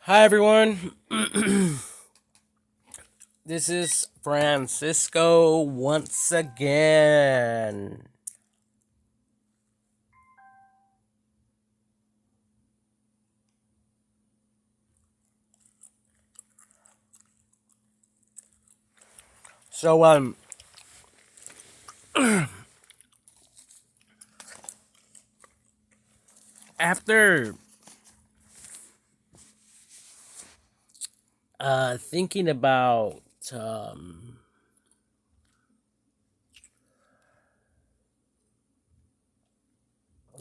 Hi everyone. This is Francisco once again. So after thinking about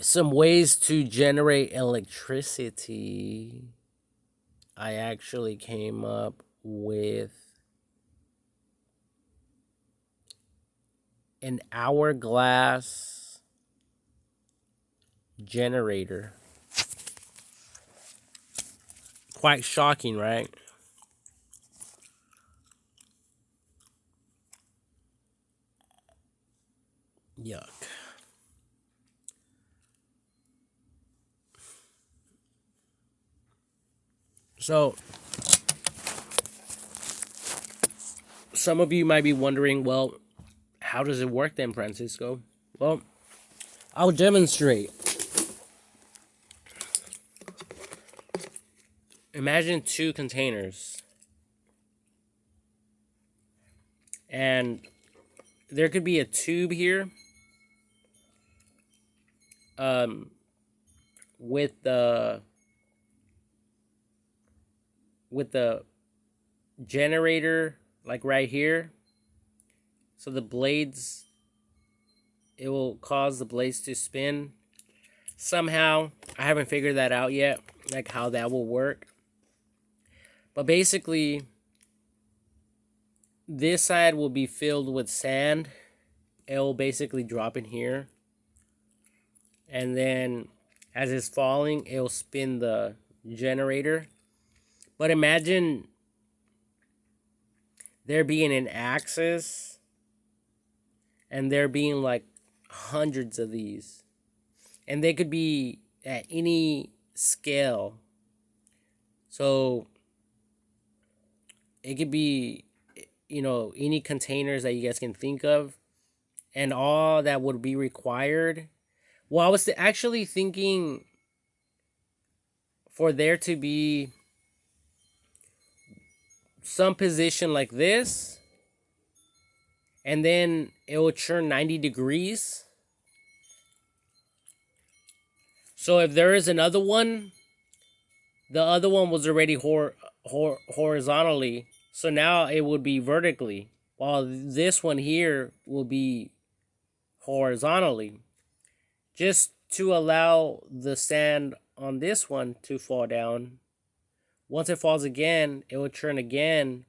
some ways to generate electricity, I actually came up with an hourglass generator. Quite shocking, right? Yuck. So, some of you might be wondering, well, how does it work then, Francisco? Well, I'll demonstrate. Imagine two containers, and there could be a tube here, um, with the generator like right here. So the blades, it will cause the blades to spin somehow. I haven't figured that out yet, like how that will work. But basically, this side will be filled with sand. It will basically drop in here, and then as it's falling, it will spin the generator. But imagine there being an axis and there being like hundreds of these, and they could be at any scale. So it could be, any containers that you guys can think of, and all that would be required. Well, I was actually thinking for there to be some position like this, and then it will turn 90 degrees. So if there is another one, the other one was already horizontally, so now it would be vertically, while this one here will be horizontally, just to allow the sand on this one to fall down. Once it falls again, it will turn again,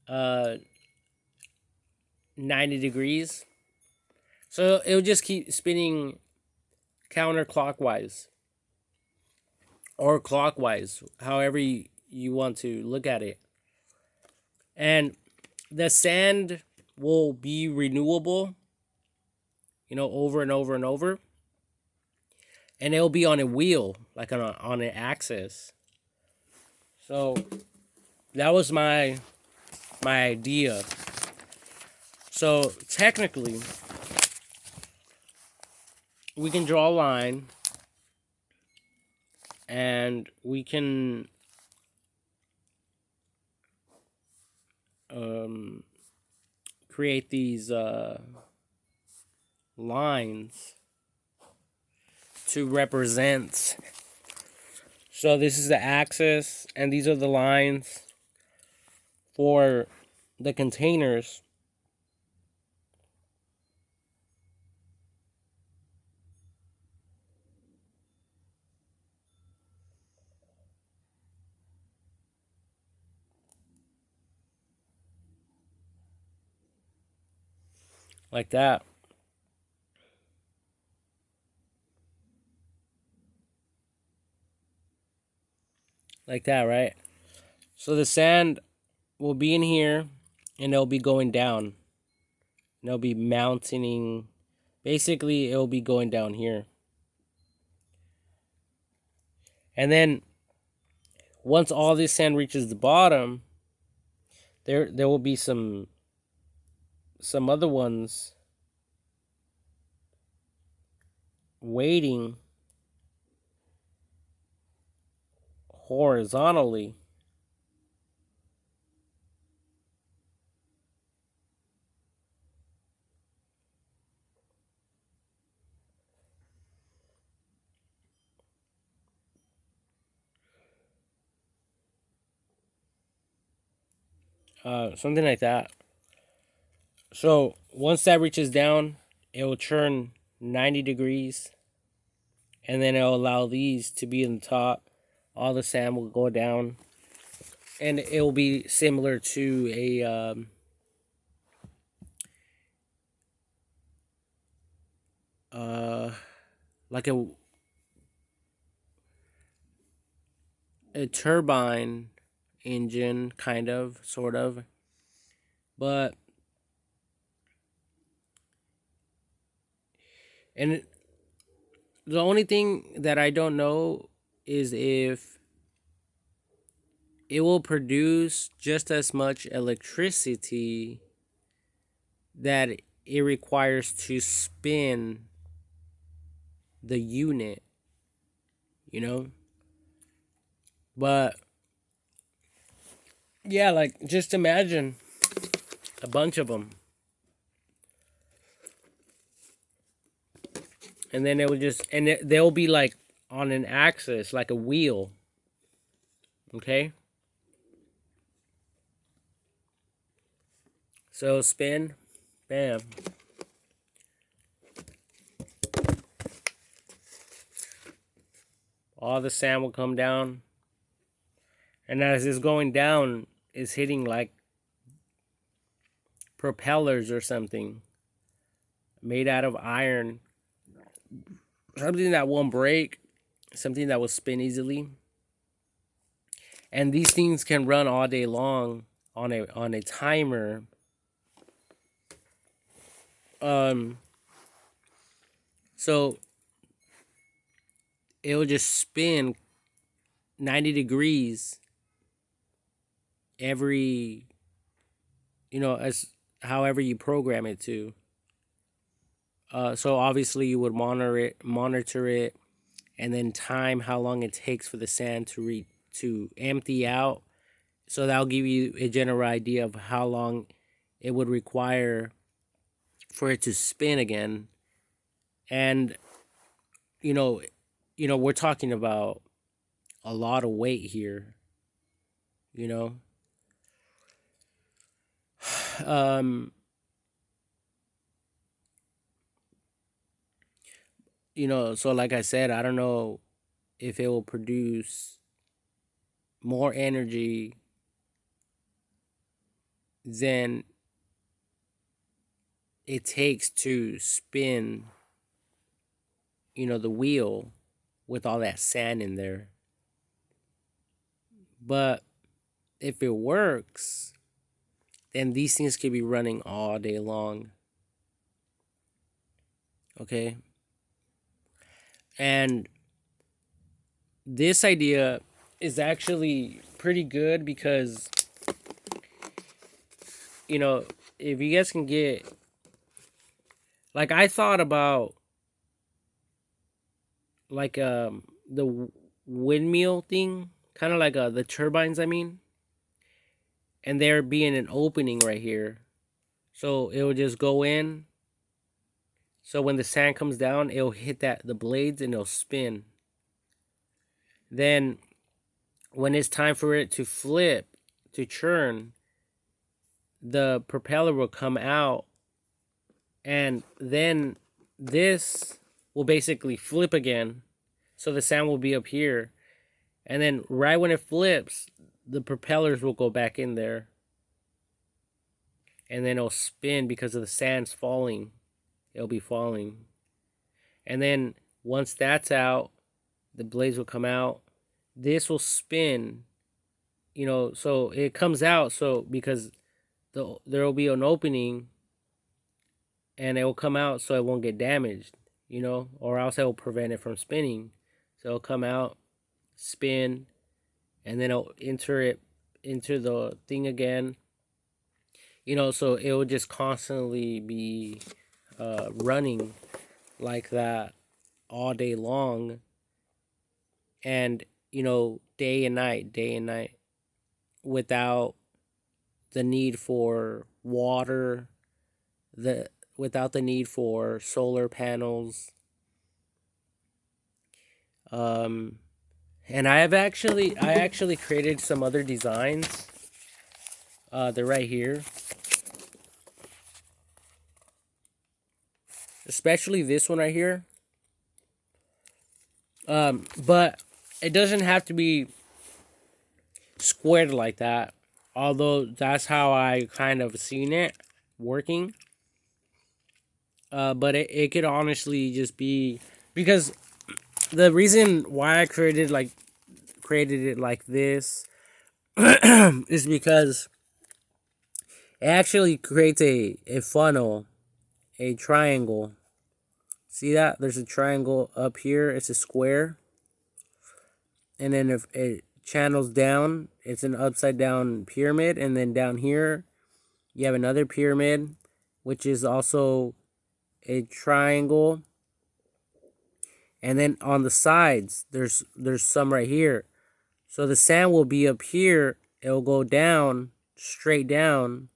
uh 90 degrees. So it will just keep spinning counterclockwise or clockwise, however you want to look at it. And the sand will be renewable, over and over and over. And it'll be on a wheel, like on an axis. So that was my idea. So technically, we can draw a line, and we can create these lines to represent. So this is the axis, and these are the lines for the containers. Like that. Like that, right? So the sand will be in here, and it'll be going down. And it'll be mounting. Basically, it'll be going down here. And then once all this sand reaches the bottom, there will be some other ones waiting horizontally. Something like that. So once that reaches down, it will turn 90 degrees, and then it'll allow these to be in the top. All the sand will go down, and it will be similar to like a turbine engine, kind of, sort of. But and the only thing that I don't know is if it will produce just as much electricity that it requires to spin the unit, you know? But yeah, like just imagine a bunch of them. And then it will just, and they'll be like on an axis, like a wheel. Okay? So spin, bam. All the sand will come down. And as it's going down, it's hitting like propellers or something made out of iron. Something that won't break, something that will spin easily. And these things can run all day long on a timer. So it'll just spin 90 degrees every, as however you program it to. So obviously you would monitor it, and then time how long it takes for the sand to empty out. So that'll give you a general idea of how long it would require for it to spin again. And we're talking about a lot of weight here, you know. um so like I said, I don't know if it will produce more energy than it takes to spin, the wheel with all that sand in there. But if it works, then these things could be running all day long. Okay? And this idea is actually pretty good because, if you guys can get, like, I thought about, like, the windmill thing, kind of like the turbines, I mean, and there being an opening right here. So it will just go in. So when the sand comes down, it'll hit the blades and it'll spin. Then when it's time for it to flip, to churn, the propeller will come out, and then this will basically flip again. So the sand will be up here. And then right when it flips, the propellers will go back in there. And then it'll spin because of the sand's falling. It'll be falling. And then once that's out, the blades will come out. This will spin, so it comes out, so because there will be an opening, and it will come out so it won't get damaged, or else it will prevent it from spinning. So it'll come out, spin, and then it'll enter it into the thing again. So it will just constantly be running like that all day long, and day and night, without the need for water, the without the need for solar panels. um and I actually created some other designs. They're right here, especially this one right here. But it doesn't have to be squared like that, although that's how I kind of seen it working. But it could honestly just be, because the reason why I created it like this is because it actually creates a funnel, a triangle. See that? There's a triangle up here. It's a square. And then if it channels down, it's an upside down pyramid. And then down here, you have another pyramid, which is also a triangle. And then on the sides, there's some right here. So the sand will be up here. It will go down, straight down.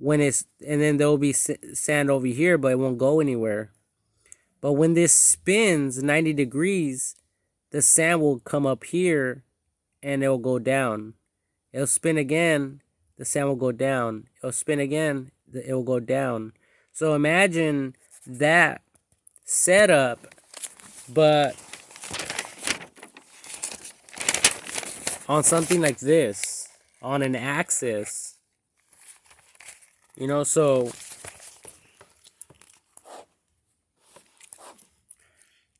And then there will be sand over here, but it won't go anywhere. But when this spins 90 degrees, the sand will come up here and it will go down. It'll spin again, the sand will go down. It'll spin again, it will go down. So imagine that setup, but on something like this, on an axis. So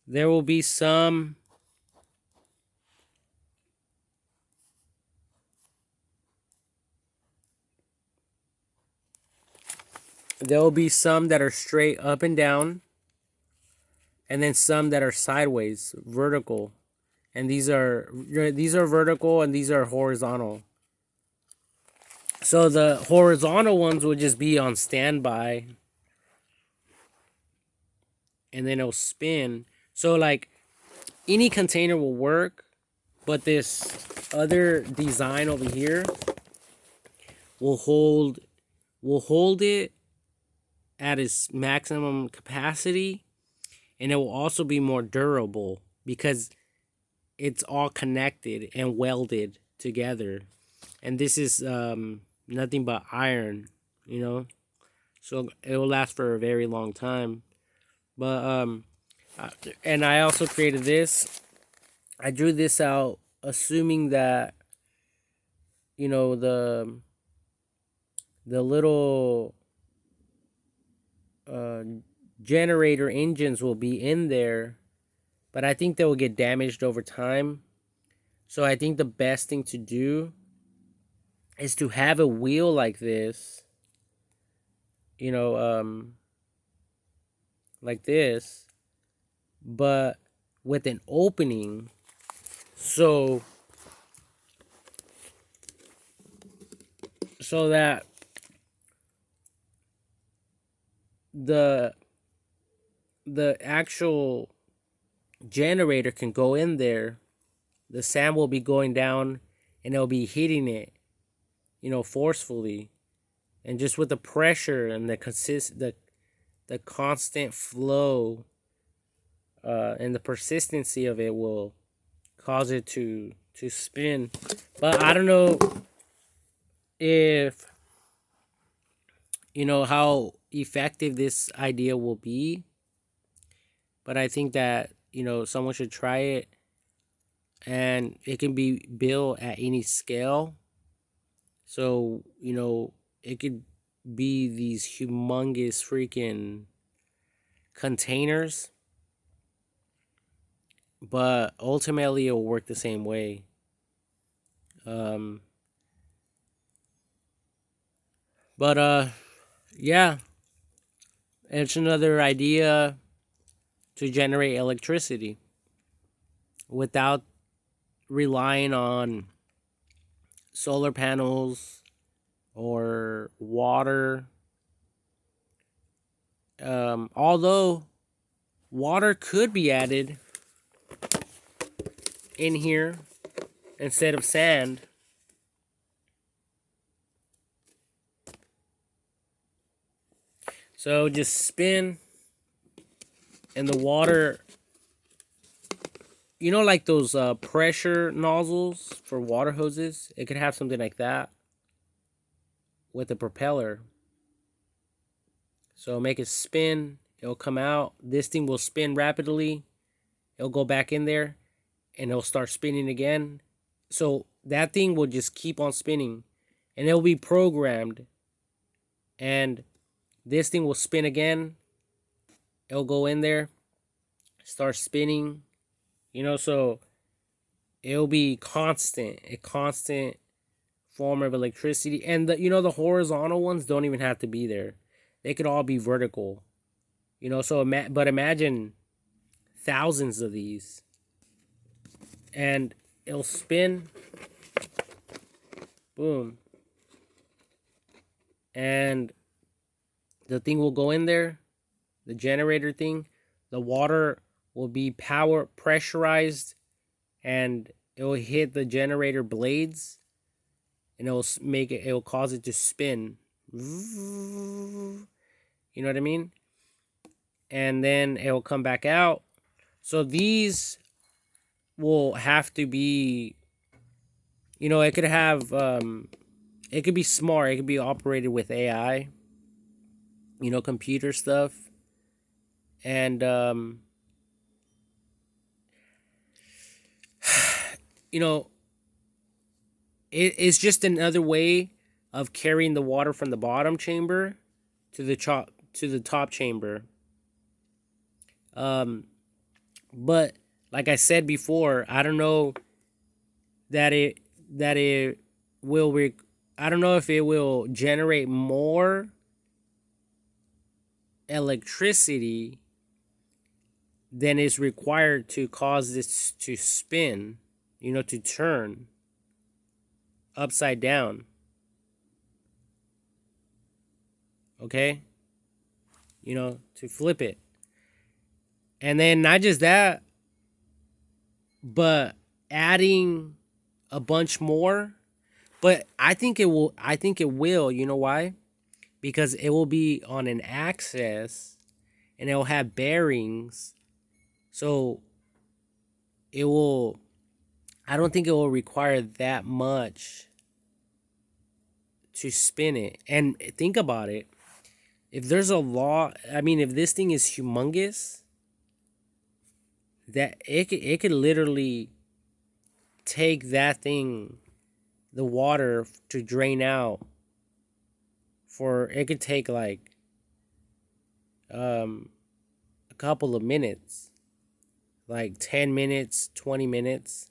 there will be some that are straight up and down, and then some that are sideways, vertical. And these are vertical and these are horizontal. So the horizontal ones would just be on standby, and then it'll spin. So like any container will work, but this other design over here will hold it at its maximum capacity, and it will also be more durable because it's all connected and welded together. And this is nothing but iron, so it will last for a very long time. But and I also created this. I drew this out assuming that the little generator engines will be in there, but I think they will get damaged over time. So I think the best thing to do is to have a wheel like this, like this, but with an opening. So that the actual generator can go in there. The sand will be going down and it'll be hitting it, forcefully, and just with the pressure and the constant flow, and the persistency of it will cause it to spin. But I don't know if how effective this idea will be, but I think that someone should try it, and it can be built at any scale. So it could be these humongous freaking containers, but ultimately it'll work the same way. But yeah, it's another idea to generate electricity without relying on solar panels or water. Although water could be added in here instead of sand. So just spin, and the water, you know, like those pressure nozzles for water hoses? It could have something like that with a propeller. So make it spin, it'll come out. This thing will spin rapidly. It'll go back in there and it'll start spinning again. So that thing will just keep on spinning and it'll be programmed. And this thing will spin again. It'll go in there, start spinning, so it'll be a constant form of electricity. And the horizontal ones don't even have to be there. They could all be vertical. But imagine thousands of these. And it'll spin. Boom. And the thing will go in there, the generator thing. The water will be pressurized, and it will hit the generator blades, and it'll cause it to spin. You know what I mean? And then it'll come back out. So these will have to be, it could have, it could be smart. It could be operated with AI, computer stuff. And, it's just another way of carrying the water from the bottom chamber to the top chamber. But like I said before, I don't know that it will I don't know if it will generate more electricity than is required to cause this to spin, to turn upside down. Okay? To flip it. And then not just that, but adding a bunch more. But I think it will, you know why? Because it will be on an axis and it will have bearings. So I don't think it will require that much to spin it. And think about it. If there's a law, if this thing is humongous, that it could literally take that thing, the water to drain out, it could take like a couple of minutes, like 10 minutes, 20 minutes.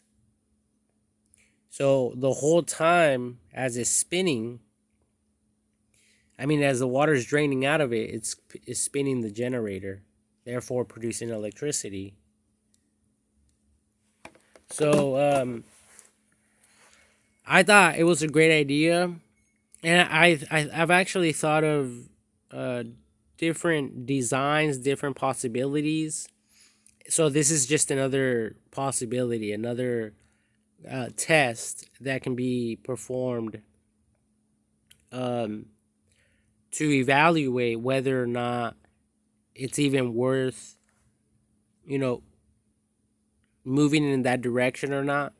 So the whole time as it's spinning, as the water is draining out of it, it's spinning the generator, therefore producing electricity. So I thought it was a great idea, and I've actually thought of different designs, different possibilities. So this is just another possibility, another test that can be performed to evaluate whether or not it's even worth, moving in that direction or not,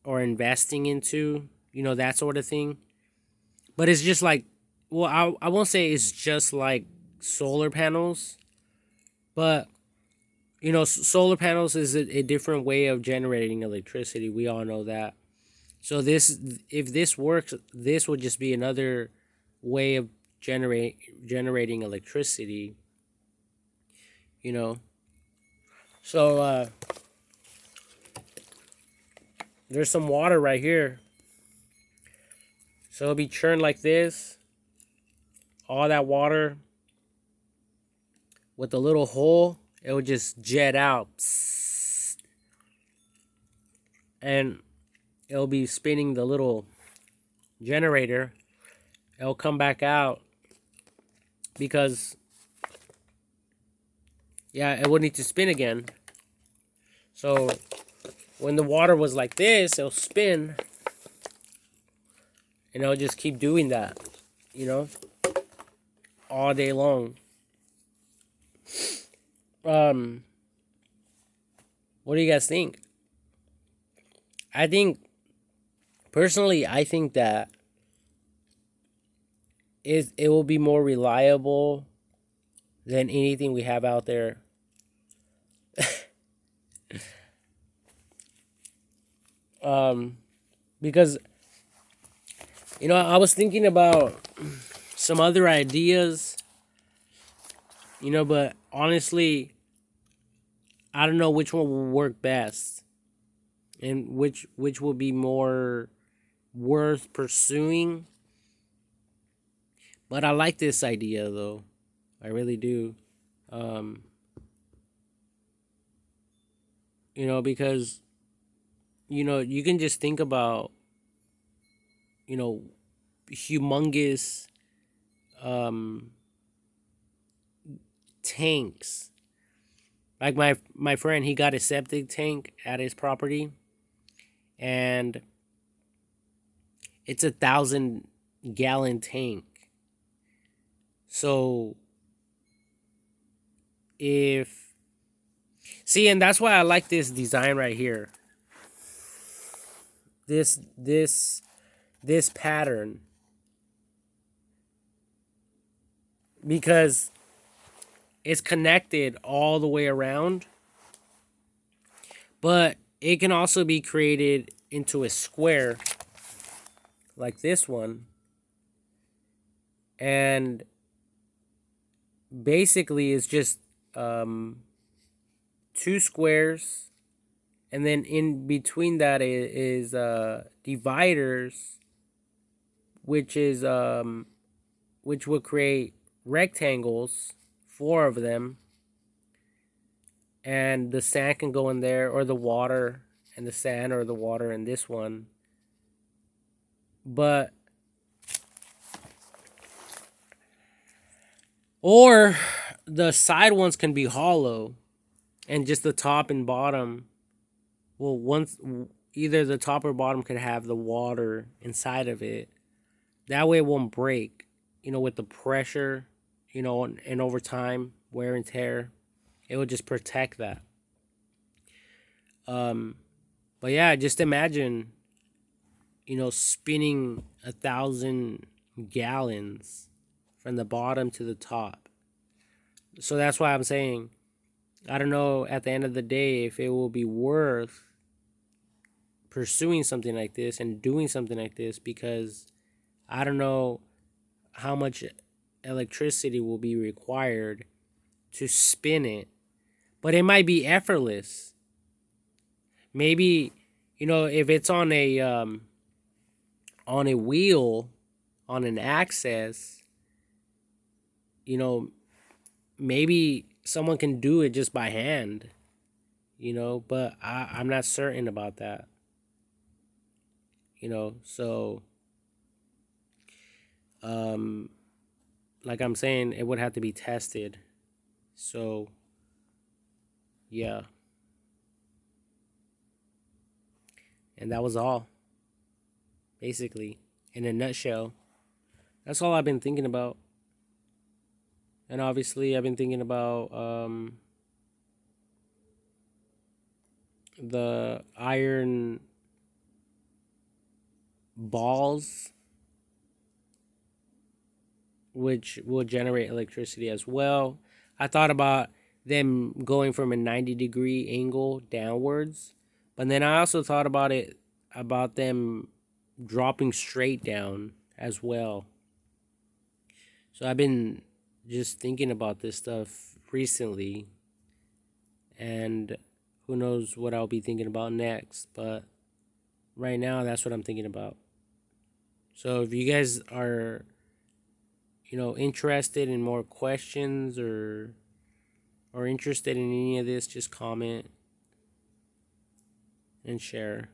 or investing into, that sort of thing. But it's just like, well, I won't say it's just like solar panels, but solar panels is a different way of generating electricity. We all know that. So if this works, this would just be another way of generating electricity. So there's some water right here. So it'll be churned like this. All that water with a little hole, it will just jet out. And it'll be spinning the little generator, it'll come back out because, yeah, it would need to spin again. So when the water was like this, it'll spin and it'll just keep doing that, you know, all day long. Um, what do you guys think? I think, personally, I think that it will be more reliable than anything we have out there. Because, you know, I was thinking about some other ideas, you know, but honestly, I don't know which one will work best and which will be more worth pursuing. But I like this idea though. I really do. Um, you know, because, you know, you can just think about, you know, humongous um tanks. Like my friend, he got a septic tank at his property, and it's 1,000 gallon tank. So if see, and that's why I like this design right here. This this this pattern, because it's connected all the way around, but it can also be created into a square like this one. And basically it's just two squares, and then in between that is dividers, which is which will create rectangles, four of them, and the sand can go in there, or the water and the sand, or the water in this one. But or the side ones can be hollow, and just the top and bottom. Well, once either the top or bottom could have the water inside of it. That way it won't break. You know, with the pressure, you know, and over time, wear and tear, it will just protect that. Um, but yeah, just imagine, you know, spinning 1,000 gallons from the bottom to the top. So that's why I'm saying, I don't know at the end of the day if it will be worth pursuing something like this and doing something like this, because I don't know how much electricity will be required to spin it, but it might be effortless. Maybe, you know, if it's on a wheel, on an axis, you know, maybe someone can do it just by hand, you know, but I'm not certain about that, you know. So um like I'm saying, it would have to be tested. So yeah, and that was all, basically, in a nutshell. That's all I've been thinking about. And obviously I've been thinking about the iron balls, which will generate electricity as well. I thought about them going from a 90-degree angle downwards, but then I also thought about them dropping straight down as well. So I've been just thinking about this stuff recently, and who knows what I'll be thinking about next, but right now that's what I'm thinking about. So if you guys are, you know, interested in more questions, or interested in any of this, just comment and share.